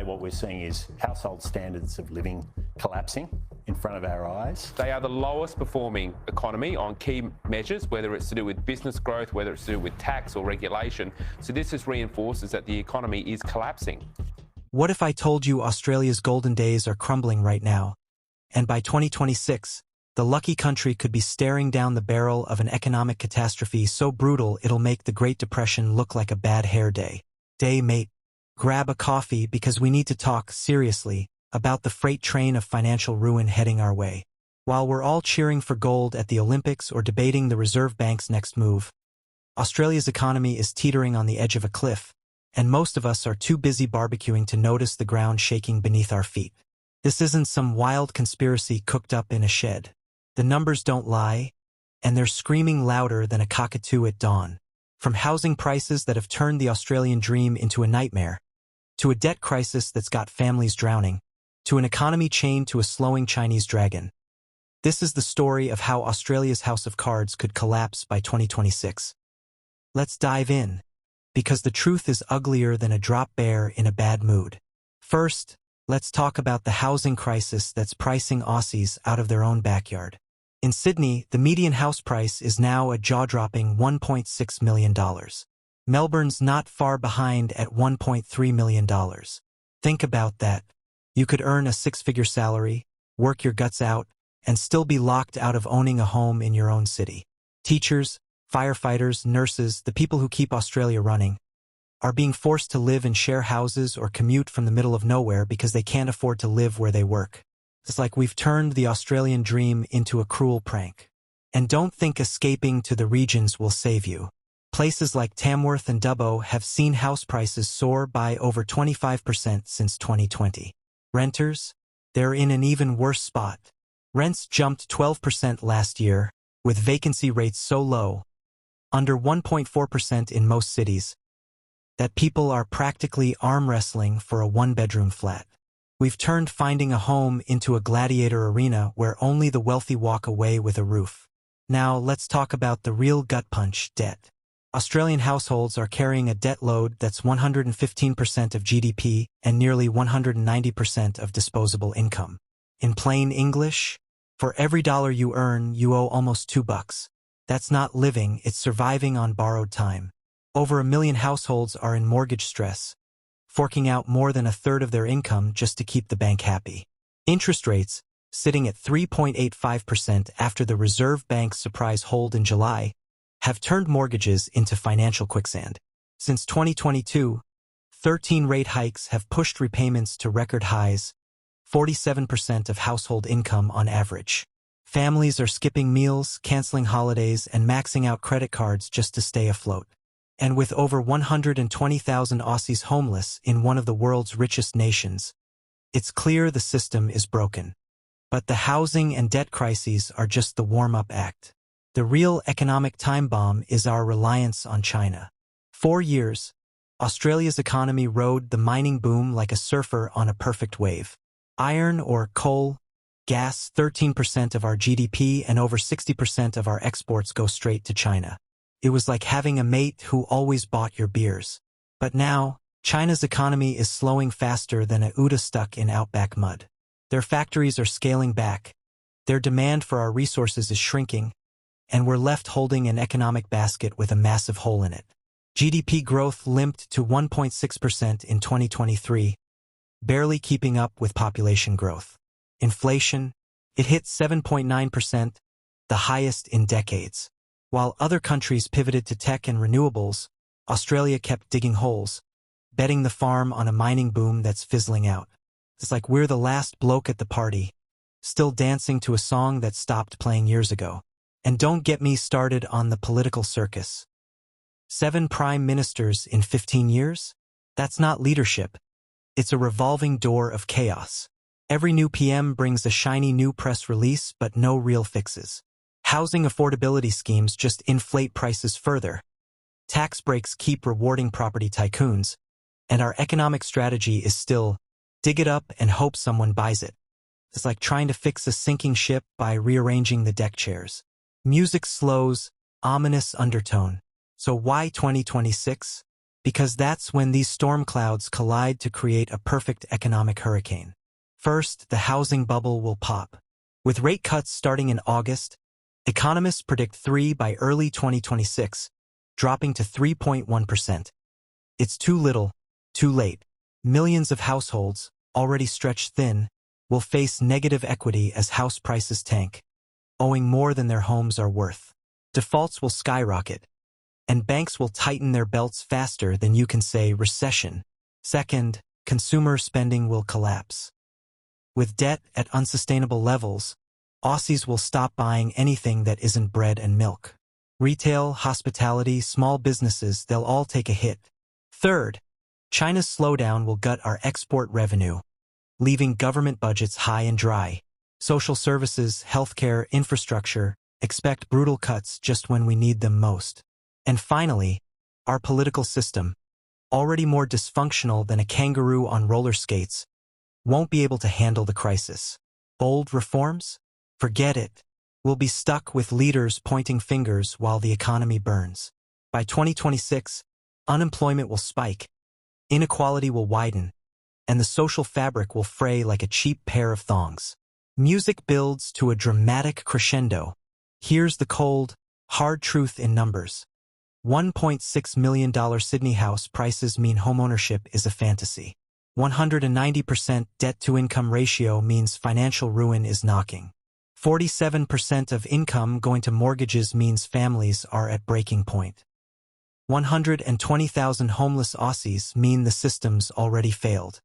today what we're seeing is household standards of living collapsing in front of our eyes. They are the lowest performing economy on key measures, whether it's to do with business growth, whether it's to do with tax or regulation. So this just reinforces that the economy is collapsing. What if I told you Australia's golden days are crumbling right now? And by 2026, the lucky country could be staring down the barrel of an economic catastrophe so brutal it'll make the Great Depression look like a bad hair day. Mate. Grab a coffee because we need to talk seriously about the freight train of financial ruin heading our way. While we're all cheering for gold at the Olympics or debating the Reserve Bank's next move, Australia's economy is teetering on the edge of a cliff, and most of us are too busy barbecuing to notice the ground shaking beneath our feet. This isn't some wild conspiracy cooked up in a shed. The numbers don't lie, and they're screaming louder than a cockatoo at dawn. From housing prices that have turned the Australian dream into a nightmare, to a debt crisis that's got families drowning, to an economy chained to a slowing Chinese dragon. This is the story of how Australia's house of cards could collapse by 2026. Let's dive in, because the truth is uglier than a drop bear in a bad mood. First, let's talk about the housing crisis that's pricing Aussies out of their own backyard. In Sydney, the median house price is now a jaw-dropping $1.6 million. Melbourne's not far behind at $1.3 million. Think about that. You could earn a six-figure salary, work your guts out, and still be locked out of owning a home in your own city. Teachers, firefighters, nurses, the people who keep Australia running, are being forced to live in share houses or commute from the middle of nowhere because they can't afford to live where they work. It's like we've turned the Australian dream into a cruel prank. And don't think escaping to the regions will save you. Places like Tamworth and Dubbo have seen house prices soar by over 25% since 2020. Renters? They're in an even worse spot. Rents jumped 12% last year, with vacancy rates so low, under 1.4% in most cities, that people are practically arm wrestling for a one-bedroom flat. We've turned finding a home into a gladiator arena where only the wealthy walk away with a roof. Now let's talk about the real gut punch, debt. Australian households are carrying a debt load that's 115% of GDP and nearly 190% of disposable income. In plain English, for every dollar you earn, you owe almost $2. That's not living, it's surviving on borrowed time. Over 1 million households are in mortgage stress, forking out more than a third of their income just to keep the bank happy. Interest rates, sitting at 3.85% after the Reserve Bank's surprise hold in July, have turned mortgages into financial quicksand. Since 2022, 13 rate hikes have pushed repayments to record highs, 47% of household income on average. Families are skipping meals, canceling holidays, and maxing out credit cards just to stay afloat. And with over 120,000 Aussies homeless in one of the world's richest nations, it's clear the system is broken. But the housing and debt crises are just the warm-up act. The real economic time bomb is our reliance on China. 4 years, Australia's economy rode the mining boom like a surfer on a perfect wave. Iron or coal, gas, 13% of our GDP and over 60% of our exports go straight to China. It was like having a mate who always bought your beers. But now, China's economy is slowing faster than a Uda stuck in outback mud. Their factories are scaling back. Their demand for our resources is shrinking, and we're left holding an economic basket with a massive hole in it. GDP growth limped to 1.6% in 2023, barely keeping up with population growth. Inflation, it hit 7.9%, the highest in decades. While other countries pivoted to tech and renewables, Australia kept digging holes, betting the farm on a mining boom that's fizzling out. It's like we're the last bloke at the party, still dancing to a song that stopped playing years ago. And don't get me started on the political circus. 7 prime ministers in 15 years? That's not leadership. It's a revolving door of chaos. Every new PM brings a shiny new press release, but no real fixes. Housing affordability schemes just inflate prices further. Tax breaks keep rewarding property tycoons. And our economic strategy is still, dig it up and hope someone buys it. It's like trying to fix a sinking ship by rearranging the deck chairs. Music slows, ominous undertone. So why 2026? because that's when these storm clouds collide to create a perfect economic hurricane. First, the housing bubble will pop. With rate cuts starting in August, economists predict 3 by early 2026, dropping to 3.1%. It's too little, too late. Millions of households, already stretched thin, will face negative equity as house prices tank, owing more than their homes are worth. Defaults will skyrocket, and banks will tighten their belts faster than you can say recession. Second, consumer spending will collapse. With debt at unsustainable levels, Aussies will stop buying anything that isn't bread and milk. Retail, hospitality, small businesses, they'll all take a hit. Third, China's slowdown will gut our export revenue, leaving government budgets high and dry. Social services, healthcare, infrastructure, expect brutal cuts just when we need them most. And finally, our political system, already more dysfunctional than a kangaroo on roller skates, won't be able to handle the crisis. Bold reforms? Forget it. We'll be stuck with leaders pointing fingers while the economy burns. By 2026, unemployment will spike, inequality will widen, and the social fabric will fray like a cheap pair of thongs. Music builds to a dramatic crescendo. Here's the cold, hard truth in numbers. $1.6 million Sydney house prices mean homeownership is a fantasy. 190% debt-to-income ratio means financial ruin is knocking. 47% of income going to mortgages means families are at breaking point. 120,000 homeless Aussies mean the system's already failed.